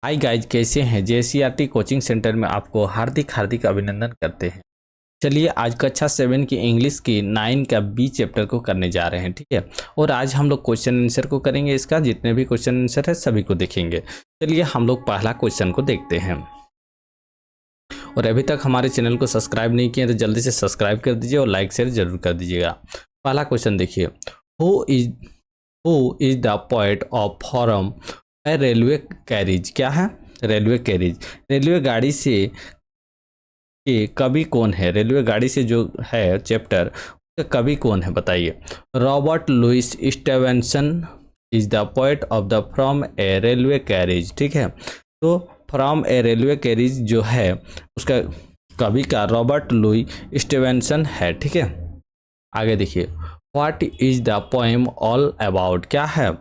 Hi guys, कैसे हैं? JCERT coaching centre में आपको हार्दिक हार्दिक अभिनंदन करते हैं। चलिए आज कक्षा 7 की इंग्लिश की 9 का बी चैप्टर को करने जा रहे हैं, ठीक है। और आज हम लोग क्वेश्चन आंसर को करेंगे। इसका जितने भी क्वेश्चन आंसर है सभी को देखेंगे। चलिए हम लोग पहला क्वेश्चन को देखते हैं। और अभी तक हमारे चैनल को सब्सक्राइब नहीं किए तो जल्दी से सब्सक्राइब कर दीजिए और लाइक शेयर जरूर कर दीजिएगा। पहला क्वेश्चन देखिए, who is the poet of from a railway carriage. क्या है? Railway carriage. रेलवे गाड़ी से के कवि कौन है? रेलवे गाड़ी से जो है चैप्टर, उसका कवि कौन है बताइए। Robert Louis Stevenson is the poet of the from a railway carriage, ठीक है। तो फ्रॉम ए रेलवे कैरिज जो है उसका कवि का रॉबर्ट लुई स्टीवेंसन है, ठीक है। आगे देखिए, what is the poem all about. क्या है?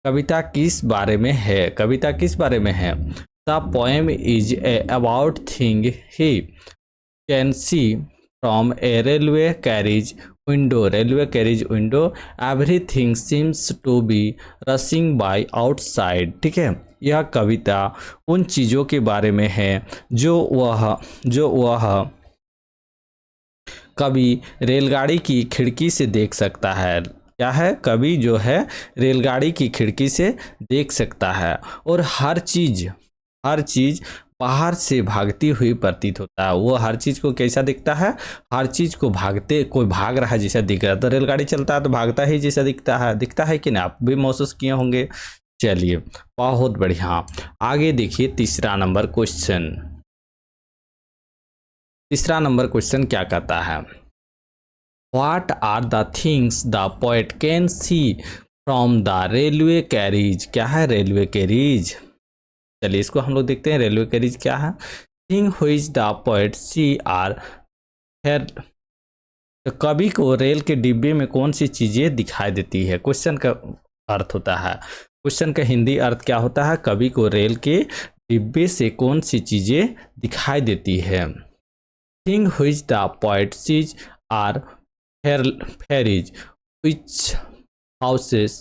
कविता किस बारे में है? कविता किस बारे में है? The poem is a about thing he can see from a railway carriage window. Railway carriage window everything seems to be rushing by outside, ठीक है। यह कविता उन चीज़ों के बारे में है जो वह कवि रेलगाड़ी की खिड़की से देख सकता है। क्या है? कवि जो है रेलगाड़ी की खिड़की से देख सकता है और हर चीज बाहर से भागती हुई प्रतीत होता है। वो हर चीज को कैसा दिखता है? हर चीज को भागते, कोई भाग रहा है जैसा दिख रहा है। तो रेलगाड़ी चलता है तो भागता ही जैसा दिखता है कि ना? आप भी महसूस किए होंगे। चलिए बहुत बढ़िया। आगे देखिए तीसरा नंबर क्वेश्चन। तीसरा नंबर क्वेश्चन क्या कहता है? What are the things the poet can see from the railway carriage? क्या है रेलवे कैरिज? चलिए इसको हम लोग देखते हैं। रेलवे कैरिज क्या है? Thing which the poet see are here। तो कवि को रेल के डिब्बे में कौन सी चीजें दिखाई देती है? क्वेश्चन का अर्थ होता है, क्वेश्चन का हिंदी अर्थ क्या होता है? कवि को रेल के डिब्बे से कौन सी चीजें दिखाई देती है? Thing which the poet sees are ferries, which houses,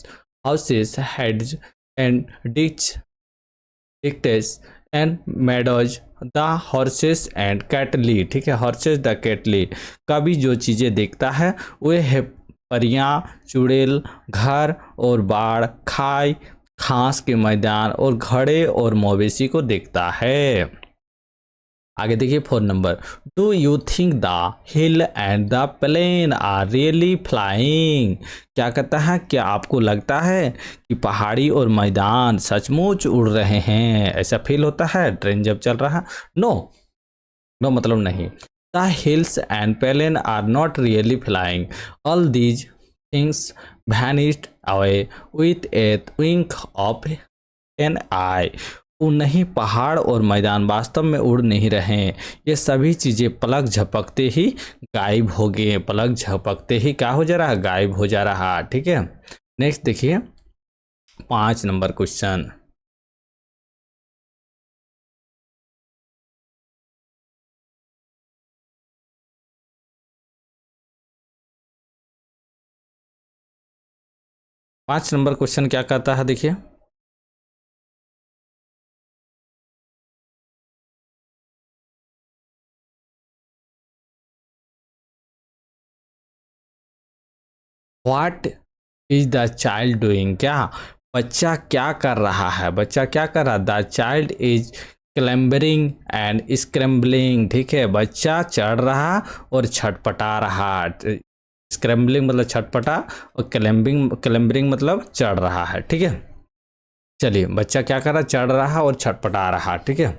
heads and ditches and meadows, the horses and cattle, ठीक है। Horses the cattle. कभी जो चीज़ें देखता है वे है परियां, चुड़ैल, घर और बाड़, खाई, घास के मैदान और घड़े और मवेशी को देखता है। आगे देखिए 4 number, do you think the hill and the plain are really flying. क्या कहता है? क्या आपको लगता है कि पहाड़ी और मैदान सचमुच उड़ रहे हैं? ऐसा फील होता है ट्रेन जब चल रहा? नो, नो मतलब नहीं। The hills and plain are not really flying, all these things vanished away with a twink of an eye. नहीं, पहाड़ और मैदान वास्तव में उड़ नहीं रहे। ये सभी चीज़ें पलक झपकते ही गायब हो गए। पलक झपकते ही क्या हो जा रहा? गायब हो जा रहा, ठीक है। नेक्स्ट देखिए 5 नंबर क्वेश्चन। पाँच नंबर क्वेश्चन क्या कहता है? देखिए, what is the child doing. क्या बच्चा क्या कर रहा है? बच्चा क्या कर रहा है? The child is clambering and scrambling, ठीक है। बच्चा चढ़ रहा और छटपटा रहा। स्क्रैम्बलिंग मतलब छटपटा और क्लैम्बरिंग मतलब चढ़ रहा है, ठीक है। चलिए बच्चा क्या कर रहा? चढ़ रहा और छटपटा रहा, ठीक है।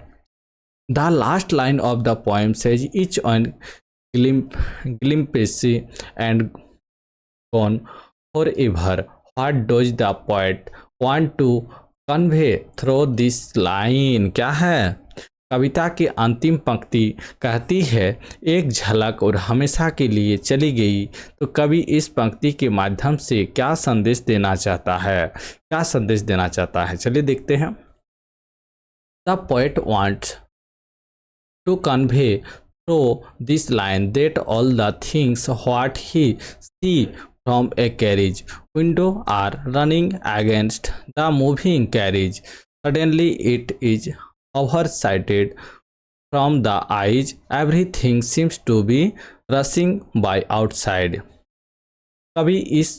The last line of the poem says each on glimpse and gone forever. What does the poet want to convey through this line? क्या है? कविता की अंतिम पंक्ति कहती है एक झलक और हमेशा के लिए चली गई। तो कवि इस पंक्ति के माध्यम से क्या संदेश देना चाहता है? क्या संदेश देना चाहता है? चलिए देखते हैं। The poet wants to convey through this line that all the things what he see from a carriage window are running against the moving carriage। Suddenly it is over sighted from the eyes, everything seems to be rushing by outside. कवि इस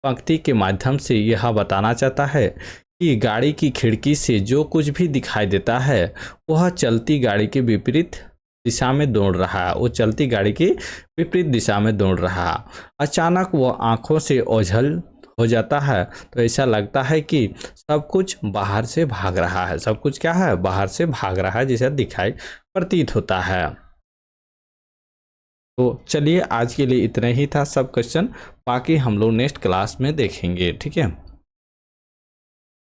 पंक्ति के माध्यम से यह बताना चाहता है कि गाड़ी की खिड़की से जो कुछ भी दिखाई देता है वह चलती गाड़ी के विपरीत दिशा में दौड़ रहा है, वो चलती गाड़ी की विपरीत दिशा में दौड़ रहा है। अचानक वह आंखों से ओझल हो जाता है तो ऐसा लगता है कि सब कुछ बाहर से भाग रहा है। सब कुछ क्या है? बाहर से भाग रहा है जैसा दिखाई प्रतीत होता है। तो चलिए आज के लिए इतना ही था सब क्वेश्चन, बाकी हम लोग नेक्स्ट क्लास में देखेंगे। ठीक है।